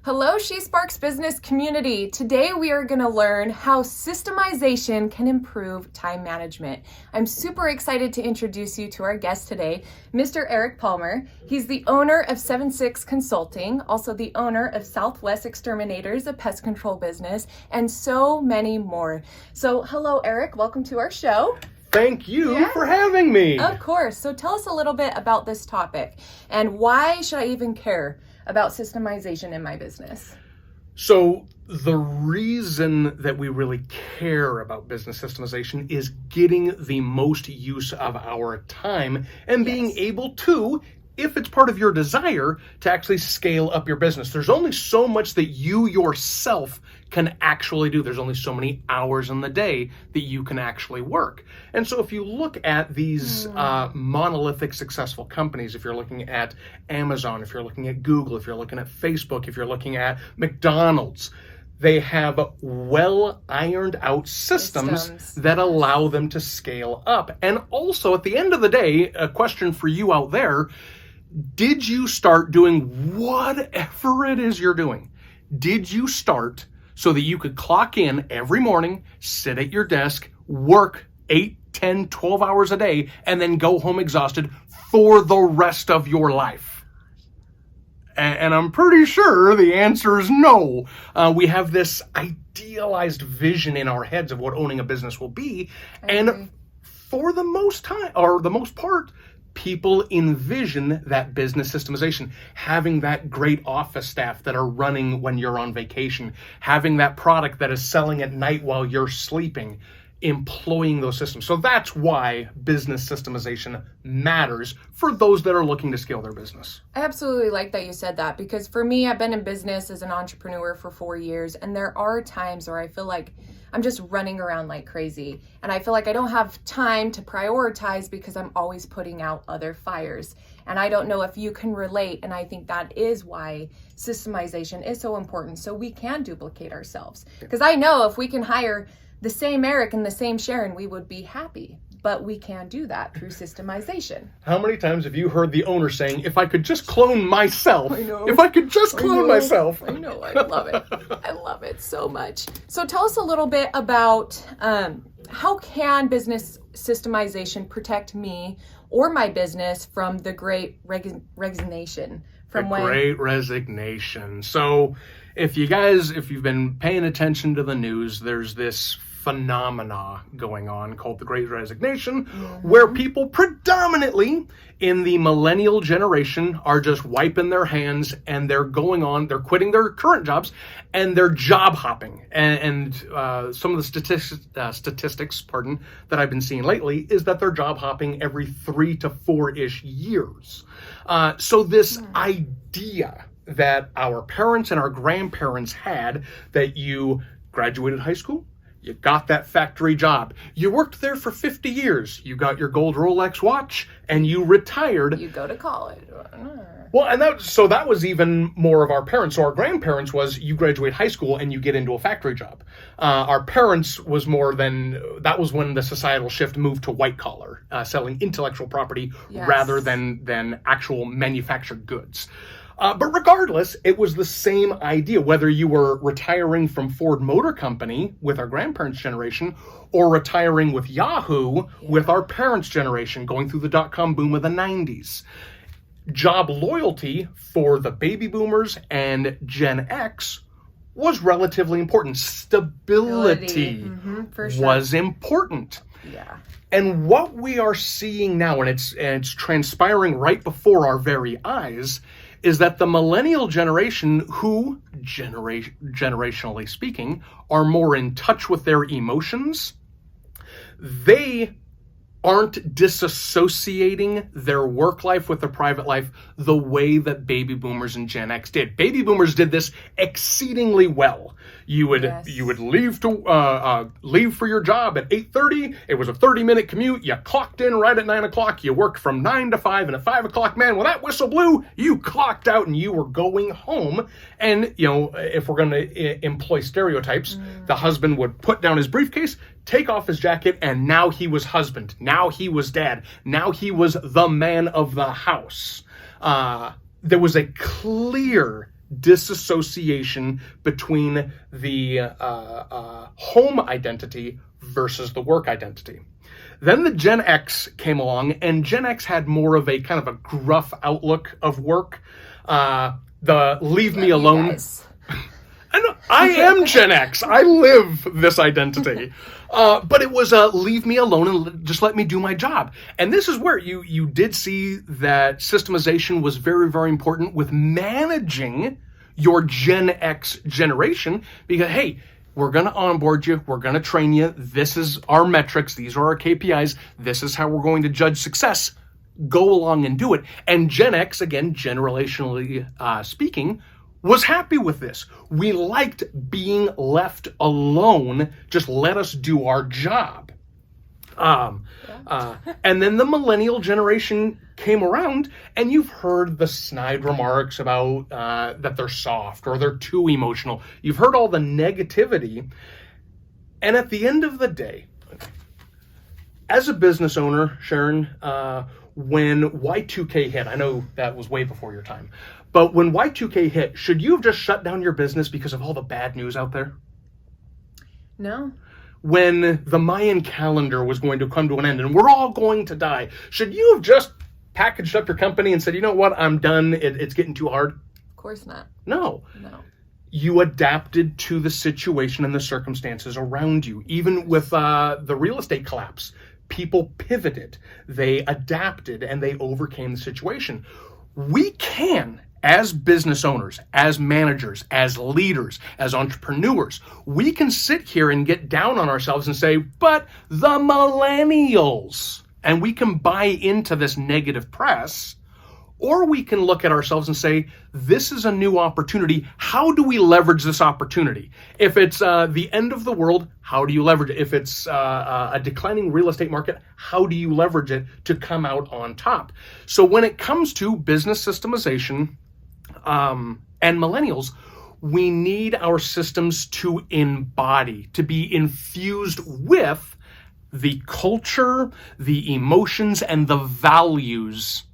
Hello, She Sparks business community. Today we are going to learn how systemization can improve time management. I'm super excited to introduce you to our guest today, Mr. Eric Palmer. He's the owner of 7-6 Consulting, also the owner of Southwest Exterminators, a pest control business, and so many more. So hello, Eric. Welcome to our show. Thank you for having me. Of course. So tell us a little bit about this topic and why should I even care about systemization in my business? So the reason that we really care about business systemization is getting the most use of our time and being able to, if it's part of your desire, to actually scale up your business. There's only so much that you yourself can actually do. There's only so many hours in the day that you can actually work. And so if you look at these monolithic successful companies, if you're looking at Amazon, if you're looking at Google, if you're looking at Facebook, if you're looking at McDonald's, they have well ironed out systems that allow them to scale up. And also at the end of the day, a question for you out there, did you start doing whatever it is you're doing? Did you start so that you could clock in every morning, sit at your desk, work 8, 10, 12 hours a day, and then go home exhausted for the rest of your life? And I'm pretty sure the answer is no. We have this idealized vision in our heads of what owning a business will be. And for the most part, people envision that business systemization, having that great office staff that are running when you're on vacation, having that product that is selling at night while you're sleeping, employing those systems. So that's why business systemization matters for those that are looking to scale their business. I absolutely like that you said that, because for me, I've been in business as an entrepreneur for 4 years, and there are times where I feel like I'm just running around like crazy, and I feel like I don't have time to prioritize because I'm always putting out other fires. And I don't know if you can relate, and I think that is why systemization is so important, so we can duplicate ourselves. Because I know if we can hire the same Eric and the same Sharon, we would be happy. But we can't do that through systemization. How many times have you heard the owner saying, if I could just clone myself, if I could just clone myself. I know, I love it. I love it so much. So tell us a little bit about how can business systemization protect me or my business from the great resignation? Great resignation. So if you've been paying attention to the news, there's this phenomena going on called the Great Resignation, where people predominantly in the millennial generation are just wiping their hands and they're quitting their current jobs and they're job hopping. And some of the statistics, that I've been seeing lately is that they're job hopping every 3 to 4-ish years. So this idea that our parents and our grandparents had, that you graduated high school, you got that factory job, you worked there for 50 years, you got your gold Rolex watch, and you retired. You go to college. Well, and that was even more of our parents. So our grandparents was you graduate high school and you get into a factory job. Our parents was that was when the societal shift moved to white collar, selling intellectual property rather than actual manufactured goods. But regardless, it was the same idea, whether you were retiring from Ford Motor Company with our grandparents' generation or retiring with Yahoo with our parents' generation, going through the dot-com boom of the 90s. Job loyalty for the baby boomers and Gen X was relatively important. Stability was important. Yeah. And what we are seeing now, and it's transpiring right before our very eyes, is that the millennial generation, who, generationally speaking, are more in touch with their emotions, they aren't disassociating their work life with their private life the way that baby boomers and Gen X did. Baby boomers did this exceedingly well. You would leave for your job at 8:30. It was a 30-minute commute. You clocked in right at 9 o'clock. You worked from 9 to 5, and at 5 o'clock, man, when that whistle blew, you clocked out and you were going home. And, if we're going to employ stereotypes, the husband would put down his briefcase, take off his jacket, and now he was husband. Now he was dad. Now he was the man of the house. There was a clear disassociation between the home identity versus the work identity. Then the Gen X came along, and Gen X had more of a kind of a gruff outlook of work. The leave me alone. And I am Gen X. I live this identity. But it was leave me alone and just let me do my job. And this is where you did see that systemization was very, very important with managing your Gen X generation, because, hey, we're going to onboard you. We're going to train you. This is our metrics. These are our KPIs. This is how we're going to judge success. Go along and do it. And Gen X, again, generationally speaking, was happy with this. We liked being left alone. Just let us do our job. And then the millennial generation came around, and you've heard the snide remarks about that they're soft or they're too emotional. You've heard all the negativity. And at the end of the day, as a business owner, Sharon, when Y2K hit, I know that was way before your time, but when Y2K hit, should you have just shut down your business because of all the bad news out there? No. When the Mayan calendar was going to come to an end and we're all going to die, should you have just packaged up your company and said, you know what, I'm done, it's getting too hard? Of course not. No. No. You adapted to the situation and the circumstances around you. Even with the real estate collapse, people pivoted, they adapted, and they overcame the situation. We can, as business owners, as managers, as leaders, as entrepreneurs, we can sit here and get down on ourselves and say, but the millennials, and we can buy into this negative press, or we can look at ourselves and say, this is a new opportunity. How do we leverage this opportunity? If it's the end of the world, how do you leverage it? If it's a declining real estate market, how do you leverage it to come out on top? So when it comes to business systemization and millennials, we need our systems to embody, to be infused with the culture, the emotions, and the values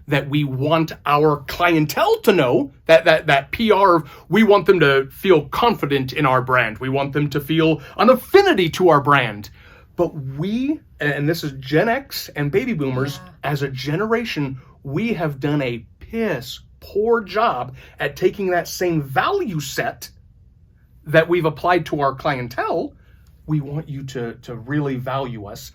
that we want our clientele to know, that PR, we want them to feel confident in our brand. We want them to feel an affinity to our brand. But we, and this is Gen X and baby boomers, as a generation, we have done a piss poor job at taking that same value set that we've applied to our clientele. We want you to really value us.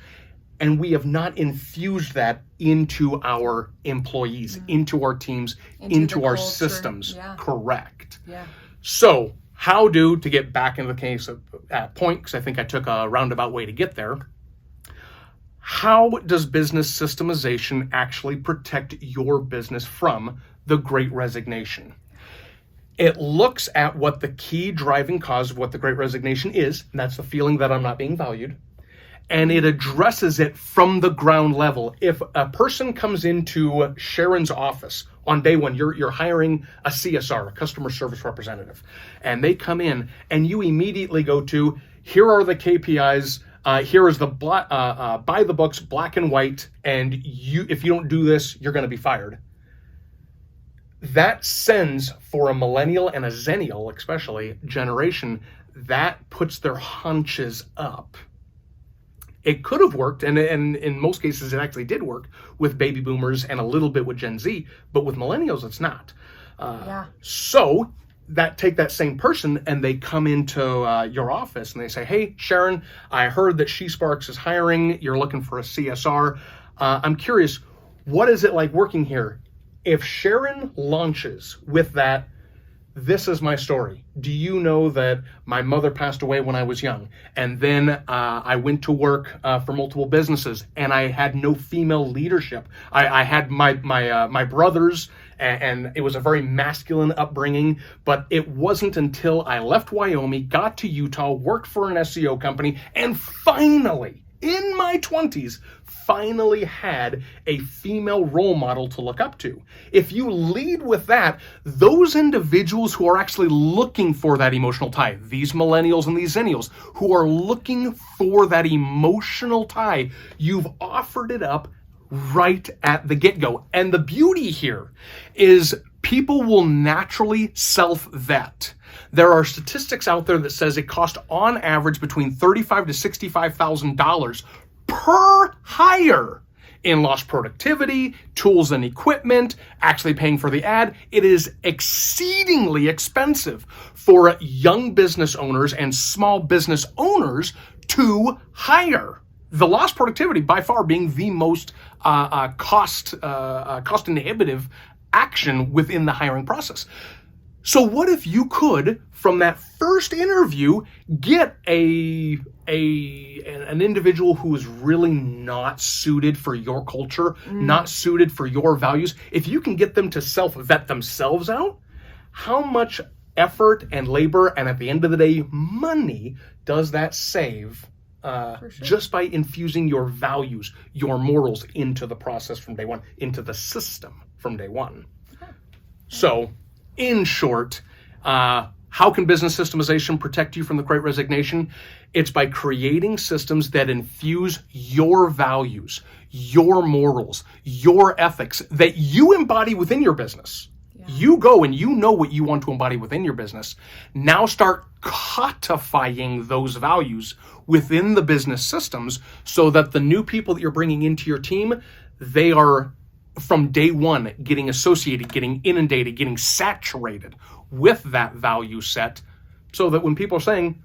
And we have not infused that into our employees, into our teams, into our culture. Systems. Yeah. Correct. Yeah. So to get back into the case at point, because I think I took a roundabout way to get there, how does business systemization actually protect your business from the Great Resignation? It looks at what the key driving cause of what the Great Resignation is, and that's the feeling that I'm not being valued. And it addresses it from the ground level. If a person comes into Sharon's office on day one, you're hiring a CSR, a customer service representative, and they come in and you immediately go to, here are the KPIs, here is the by the books, black and white, and if you don't do this, you're going to be fired. That sends, for a millennial and a zennial, especially, generation, that puts their hunches up. It could have worked, and in most cases it actually did work with baby boomers and a little bit with Gen Z, but with millennials it's not. So take that same person and they come into your office and they say, hey, Sharon, I heard that SheSparks is hiring. You're looking for a CSR. I'm curious, what is it like working here? If Sharon launches with that, this is my story. Do you know that my mother passed away when I was young? And then I went to work for multiple businesses and I had no female leadership. I had my brothers and it was a very masculine upbringing, but it wasn't until I left Wyoming, got to Utah, worked for an SEO company, and finally, in my 20s, finally had a female role model to look up to. If you lead with that, those individuals who are actually looking for that emotional tie, these millennials and these zennials who are looking for that emotional tie, you've offered it up right at the get-go. And the beauty here is people will naturally self-vet. There are statistics out there that says it costs on average between $35,000 to $65,000 per hire in lost productivity, tools and equipment, actually paying for the ad. It is exceedingly expensive for young business owners and small business owners to hire. The lost productivity by far being the most cost inhibitive action within the hiring process. So what if you could, from that first interview, get an individual who is really not suited for your culture, not suited for your values? If you can get them to self-vet themselves out, how much effort and labor, and at the end of the day, money, does that save just by infusing your values, your morals into the process from day one, into the system from day one? So, in short, how can business systemization protect you from the Great Resignation? It's by creating systems that infuse your values, your morals, your ethics that you embody within your business. Yeah. You go and you know what you want to embody within your business. Now start codifying those values within the business systems so that the new people that you're bringing into your team, they are from day one getting associated, getting inundated, getting saturated with that value set, so that when people are saying,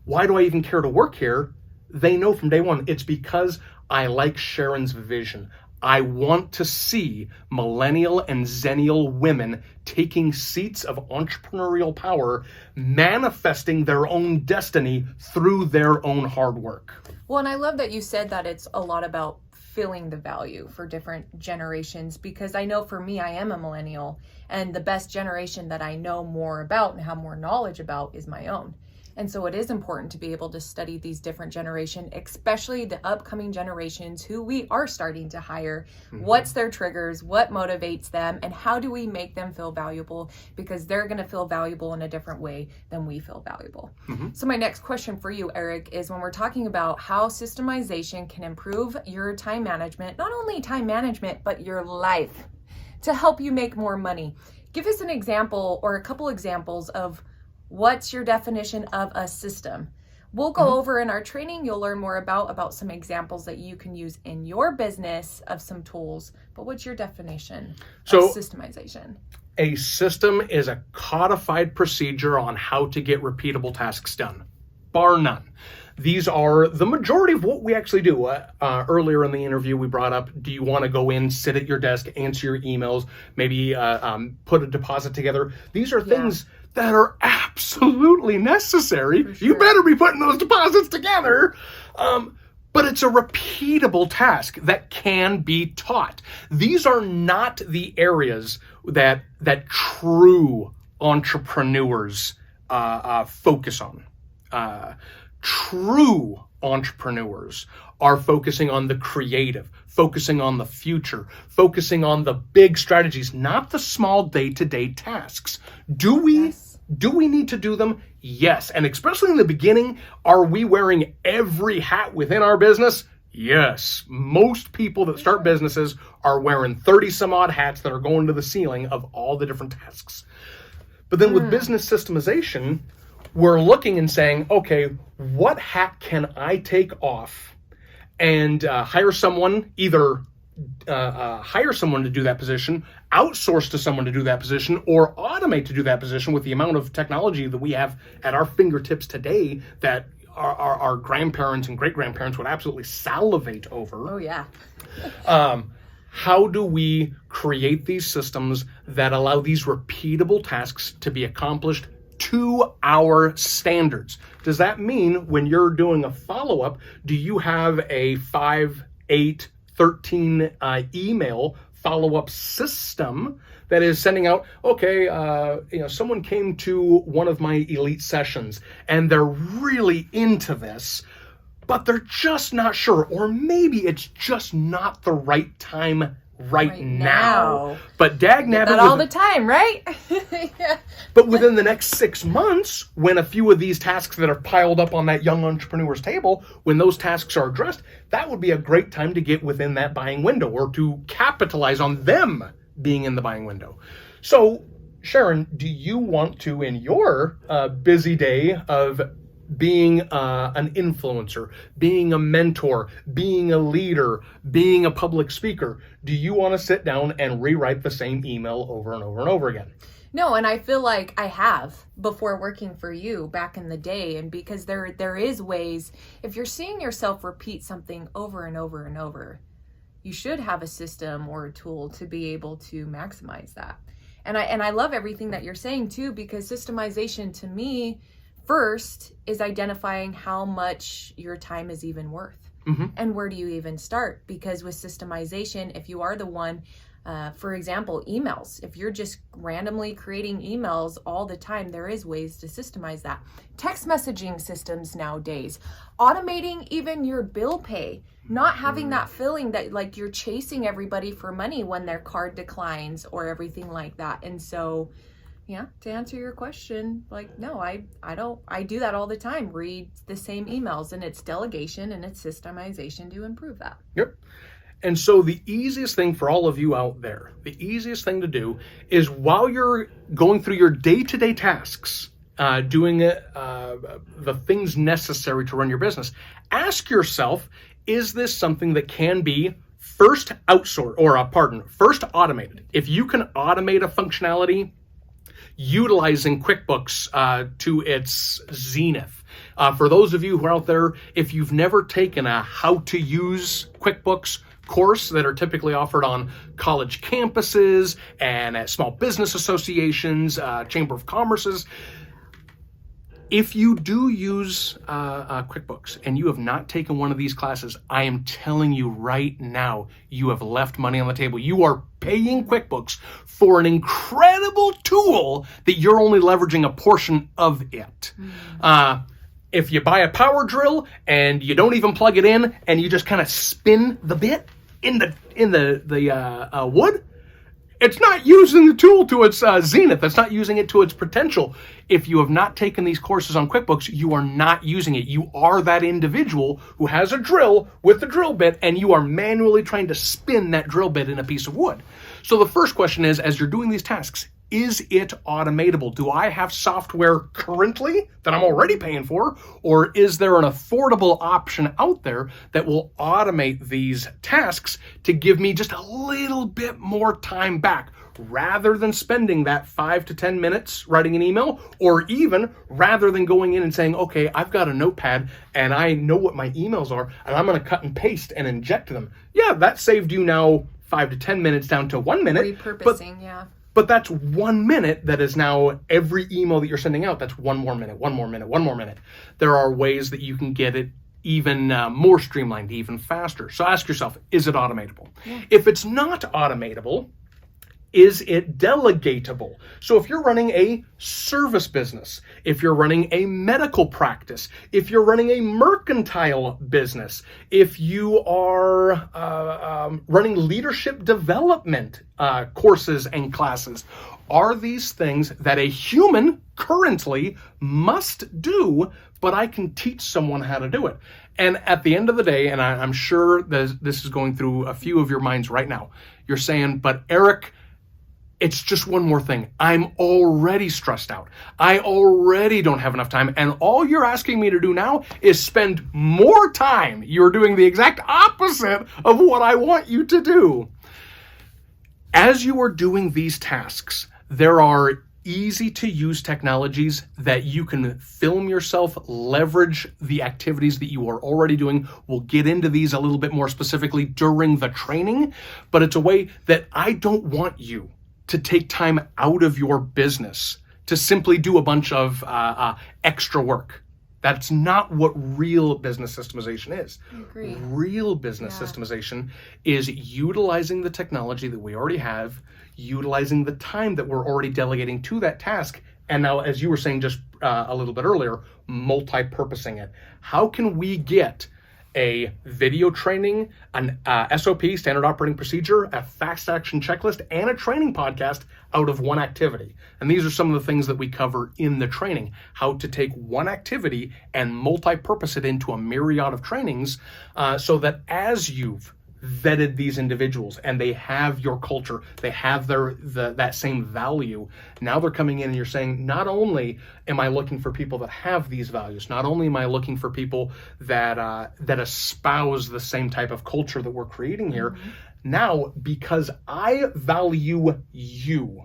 why do I even care to work here? They know from day one, it's because I like Sharon's vision. I want to see millennial and zennial women taking seats of entrepreneurial power, manifesting their own destiny through their own hard work. Well, and I love that you said that it's a lot about filling the value for different generations, because I know for me, I am a millennial, and the best generation that I know more about and have more knowledge about is my own. And so it is important to be able to study these different generations, especially the upcoming generations who we are starting to hire. What's their triggers? What motivates them? And how do we make them feel valuable? Because they're going to feel valuable in a different way than we feel valuable. So my next question for you, Eric, is when we're talking about how systemization can improve your time management, not only time management, but your life, to help you make more money. Give us an example or a couple examples of what's your definition of a system. We'll go over in our training, you'll learn more about some examples that you can use in your business of some tools, but what's your definition of systemization? A system is a codified procedure on how to get repeatable tasks done, bar none. These are the majority of what we actually do. Earlier in the interview, we brought up, do you want to go in, sit at your desk, answer your emails, maybe put a deposit together? These are things that are absolutely necessary. Sure. You better be putting those deposits together. But it's a repeatable task that can be taught. These are not the areas that true entrepreneurs focus on. True entrepreneurs are focusing on the creative, focusing on the future, focusing on the big strategies, not the small day-to-day tasks. Do we need to do them? Yes. And especially in the beginning, are we wearing every hat within our business? Yes. Most people that start businesses are wearing 30 some odd hats that are going to the ceiling of all the different tasks. But then with business systemization, we're looking and saying, okay, what hat can I take off and hire someone, either hire someone to do that position, outsource to someone to do that position, or automate to do that position with the amount of technology that we have at our fingertips today that our grandparents and great-grandparents would absolutely salivate over. Oh, yeah. How do we create these systems that allow these repeatable tasks to be accomplished to our standards? Does that mean when you're doing a follow-up, do you have a 5, 8, 13 email follow-up system that is sending out, okay, someone came to one of my elite sessions and they're really into this, but they're just not sure, or maybe it's just not the right time right now. But dagnabbit, not all the time, right? Yeah. But within the next 6 months, when a few of these tasks that are piled up on that young entrepreneur's table, when those tasks are addressed, that would be a great time to get within that buying window or to capitalize on them being in the buying window. So, Sharon, do you want to, in your busy day of being an influencer, being a mentor, being a leader, being a public speaker, do you want to sit down and rewrite the same email over and over and over again? No, and I feel like I have before working for you back in the day. And because there is ways, if you're seeing yourself repeat something over and over and over, you should have a system or a tool to be able to maximize that. And I love everything that you're saying too, because systemization to me first is identifying how much your time is even worth. And where do you even start? Because with systemization, if you are the one, for example, emails, if you're just randomly creating emails all the time, there is ways to systemize that. Text messaging systems nowadays, automating even your bill pay, not having that feeling that like you're chasing everybody for money when their card declines or everything like that. And so, yeah, to answer your question, like, no, I do that all the time. Read the same emails, and it's delegation and it's systemization to improve that. Yep. And so the easiest thing for all of you out there, the easiest thing to do is while you're going through your day-to-day tasks, doing the things necessary to run your business, ask yourself, is this something that can be first automated? If you can automate a functionality, utilizing QuickBooks to its zenith. For those of you who are out there, if you've never taken a how to use QuickBooks course that are typically offered on college campuses and at small business associations, Chamber of Commerce's, if you do use QuickBooks and you have not taken one of these classes, I am telling you right now, you have left money on the table. You are paying QuickBooks for an incredible tool that you're only leveraging a portion of it. If you buy a power drill and you don't even plug it in and you just kind of spin the bit in the wood, it's not using the tool to its zenith. It's not using it to its potential. If you have not taken these courses on QuickBooks, you are not using it. You are that individual who has a drill with the drill bit, and you are manually trying to spin that drill bit in a piece of wood. So the first question is, as you're doing these tasks, is it automatable? Do I have software currently that I'm already paying for? Or is there an affordable option out there that will automate these tasks to give me just a little bit more time back rather than spending that 5 to 10 minutes writing an email, or even rather than going in and saying, okay, I've got a notepad and I know what my emails are and I'm going to cut and paste and inject them. Yeah, that saved you now 5 to 10 minutes down to 1 minute. Repurposing, yeah. But that's 1 minute that is now every email that you're sending out. That's 1 more minute, 1 more minute, 1 more minute. There are ways that you can get it even more streamlined, even faster. So ask yourself, is it automatable? Yeah. If it's not automatable, is it delegatable? So if you're running a service business, if you're running a medical practice, if you're running a mercantile business, if you are running leadership development courses and classes, are these things that a human currently must do, but I can teach someone how to do it? And at the end of the day, and I'm sure that this is going through a few of your minds right now, you're saying, but Eric, it's just one more thing. I'm already stressed out. I already don't have enough time. And all you're asking me to do now is spend more time. You're doing the exact opposite of what I want you to do. As you are doing these tasks, there are easy to use technologies that you can film yourself, leverage the activities that you are already doing. We'll get into these a little bit more specifically during the training, but it's a way that I don't want you to take time out of your business to simply do a bunch of extra work. That's not what real business systemization is. I agree. Real business systemization is utilizing the technology that we already have, utilizing the time that we're already delegating to that task, and now, as you were saying just a little bit earlier, multi-purposing it. How can we get a video training, an SOP, standard operating procedure, a fast action checklist, and a training podcast out of one activity? And these are some of the things that we cover in the training, how to take one activity and multi-purpose it into a myriad of trainings so that as you've vetted these individuals and they have your culture, they have that same value. Now they're coming in and you're saying, not only am I looking for people that have these values, not only am I looking for people that espouse the same type of culture that we're creating here, now because I value you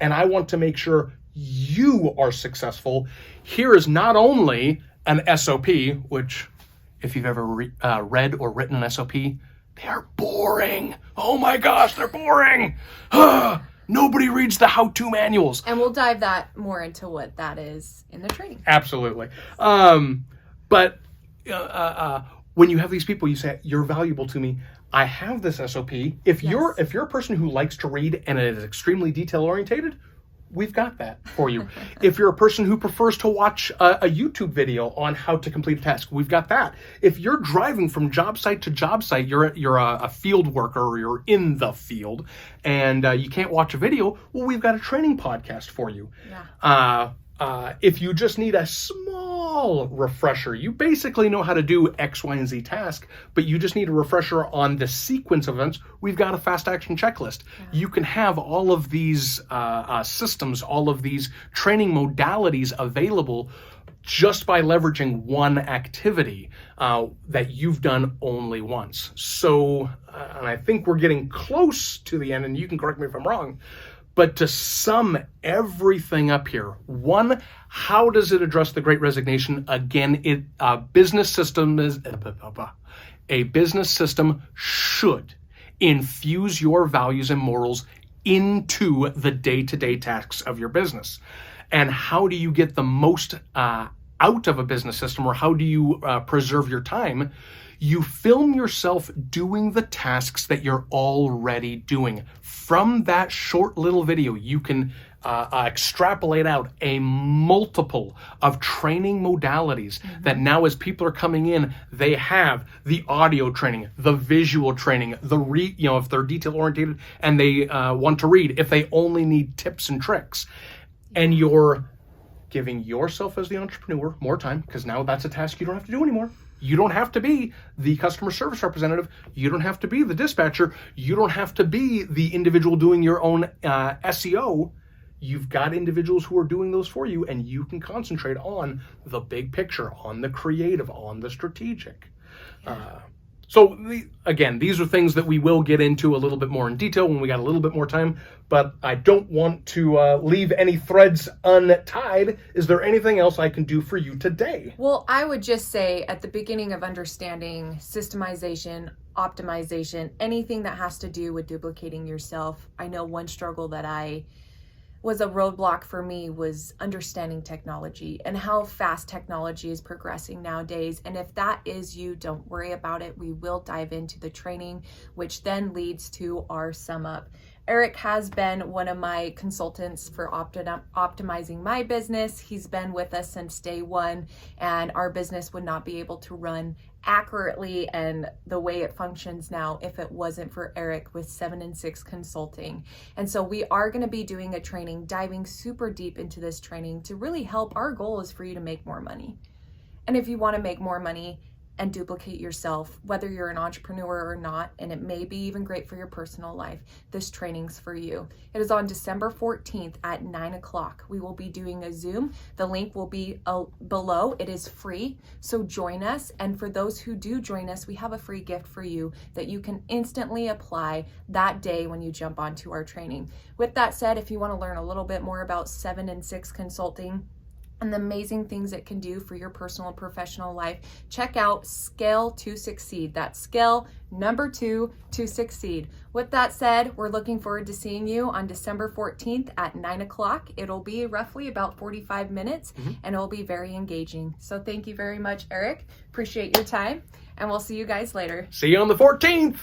and I want to make sure you are successful, here is not only an SOP, which if you've ever read or written an SOP, they are boring. Oh my gosh, they're boring. Nobody reads the how-to manuals. And we'll dive that more into what that is in the training. Absolutely. But when you have these people, you say, you're valuable to me. I have this SOP. If you're a person who likes to read and is extremely detail-orientated, we've got that for you. If you're a person who prefers to watch a YouTube video on how to complete a task, we've got that. If you're driving from job site to job site, you're a field worker or you're in the field and you can't watch a video, well, we've got a training podcast for you. Yeah. If you just need a small refresher, you basically know how to do X, Y, and Z task, but you just need a refresher on the sequence of events, we've got a fast action checklist. Yeah. You can have all of these systems, all of these training modalities available just by leveraging one activity that you've done only once. So, and I think we're getting close to the end, and you can correct me if I'm wrong, but to sum everything up here, one, how does it address the Great Resignation? Again, a business system should infuse your values and morals into the day-to-day tasks of your business. And how do you get the most out of a business system, or how do you preserve your time? You film yourself doing the tasks that you're already doing. From that short little video, you can extrapolate out a multiple of training modalities that now as people are coming in, they have the audio training, the visual training, if they're detail oriented and they want to read, if they only need tips and tricks. And you're giving yourself as the entrepreneur more time, because now that's a task you don't have to do anymore. You don't have to be the customer service representative. You don't have to be the dispatcher. You don't have to be the individual doing your own SEO. You've got individuals who are doing those for you, and you can concentrate on the big picture, on the creative, on the strategic. So again, these are things that we will get into a little bit more in detail when we got a little bit more time, but I don't want to leave any threads untied. Is there anything else I can do for you today? Well, I would just say at the beginning of understanding systemization, optimization, anything that has to do with duplicating yourself, I know one struggle that was a roadblock for me was understanding technology and how fast technology is progressing nowadays. And if that is you, don't worry about it. We will dive into the training, which then leads to our sum up. Eric has been one of my consultants for optimizing my business. He's been with us since day one, and our business would not be able to run accurately and the way it functions now if it wasn't for Eric with 7 and 6 Consulting. And so we are going to be doing a training, diving super deep into this training to really help. Our goal is for you to make more money. And if you want to make more money and duplicate yourself, whether you're an entrepreneur or not, and it may be even great for your personal life, this training's for you. It is on December 14th at 9 o'clock. We will be doing a Zoom. The link will be below. It is free, so join us. And for those who do join us, we have a free gift for you that you can instantly apply that day when you jump onto our training. With that said, if you want to learn a little bit more about 7 and 6 Consulting, and the amazing things it can do for your personal and professional life, check out Scale to Succeed. That's Scale 2 to Succeed. With that said, we're looking forward to seeing you on December 14th at 9 o'clock. It'll be roughly about 45 minutes and it'll be very engaging. So thank you very much, Eric. Appreciate your time, and we'll see you guys later. See you on the 14th.